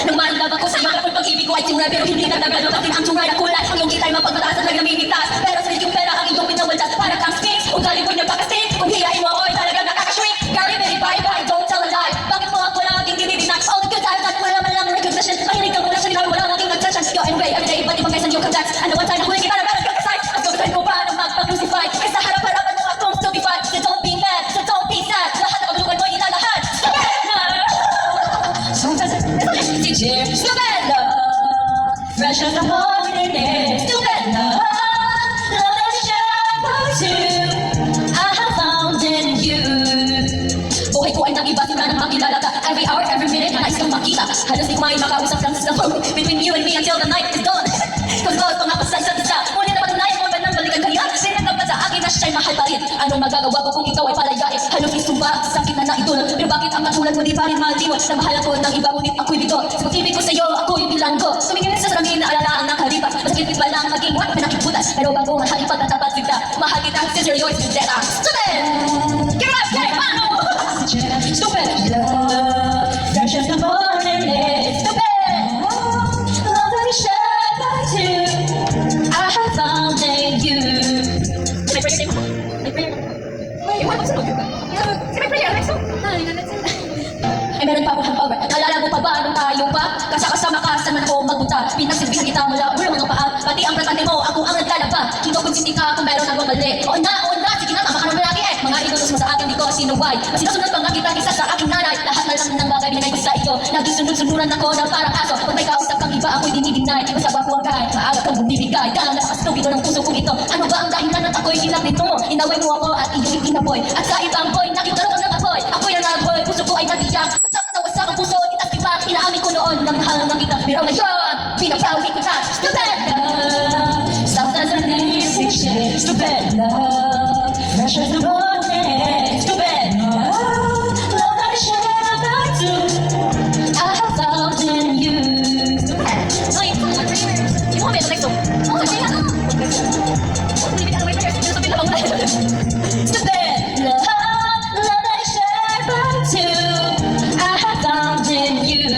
Nang mailab ako sa'yo, kapag pag-ibig ko ay tunay, pero hindi nagdagal, makatin ang tunay na kulay. Ang iyong kita'y mapagmataas at naglamimitas, pero sa yung pera ang iyong pinawaldas. Para kang sphinx, kung galing ko'y nagpakasting, kung hiyain mo ako ay talagang nakakashrink. Gary, baby, bye-bye, don't tell a lie. Bakit mo ako laging dinidinax? All the good times at wala man lang na recognition. Mahilig kang mula sa ninawi, wala aking nag-touch. Yo, anyway, everyday, iba't ibang guys ang iyong congrats. Ano one time na huli kita na meron kang kasay. At gusto ko pa na magpa-crucify. Kaysa harap-harapan mo akong stupefy. So don't be mad, so don't be sad. Lahat ng kabulukan mo ilalahat. Stupid na! Stupid love, fresh as the morning air. Stupid love, love that shine by two. I have found in you. Buhay ko ay nag-iba, simula nang makilala ka. Every hour, every minute, nais kang makita. Halos di ko may makausap lang sa phone. Between you and me until the night is done. Cause God, pangako sa isa't isa. Ngunit napatunayan mo ba ng balikan kaya? Sinagdapat sa akin na siya'y mahal pa rin. Anong magagawa ko kung ikaw ay palayain? Halos isumba, sakit na naidol. Pero bakit ang katulad mo di pa rin maliwan? Na mahal ako ng iba, ngunit ako'y bigo. Sa pag-ibig ko sa'yo, ako'y bilanggo. Tumingin sa salamin na alalaan ng kalipas. Masakit pa lang maging wak pinakiputas. Pero bago mahal ipagtatapat kita, mahal kita, since you're dead. Stupid! Give it up, get it, mano! Stupid love, fresh as the morning air. Stupid love that we share by two. I have found in you. May prayer mo? May prayer mo? May prayer mo? May prayer mo? Ay, meron pa ako hangover. Naalala mo pa ba nung tayo pa? Kasama ka, saan man ako magpunta. Pinagsilbihan kita mula ulo mga paa. Pati ang pratante mo, ako ang naglalaba. Kinukonsinti ka kung meron akong mali. Oo na, sige na, mama ka naman lagi eh. Mga inutos mo sa akin, di ko sinuway. Mas sinusunod pa nga kita isa sa aking nanay. Lahat na lang ng bagay binigay ko sa iyo. Naging sunod-sunduran ako ng parang aso. Pag may kausap kang iba, ako'y dinidinay. Masaba ko ang kahit maaga kang bumibigay. Dahil napakastupido ng puso kong ito. Ano ba ang dahilan at ako'y hinagdito mo? Inaway mo ako at iyong ikinapoy. At sa ibang boy, nakikaroon ng apoy. Ako'y nangagoy, puso ko ay nabiyak. Wasak ang puso, itas-tipa. Inaamin ko noon, nagmahal ng kita. Pero ngayon, pinapawin kita. Stupid love, soft as an easy shade. Stupid love, fresh as the morning. Stupid love, love that I share by two. I have found in you. Stupid. Ay, you want me to next one? Oh, yeah. Stupid love, love that I share by two. I have found in you.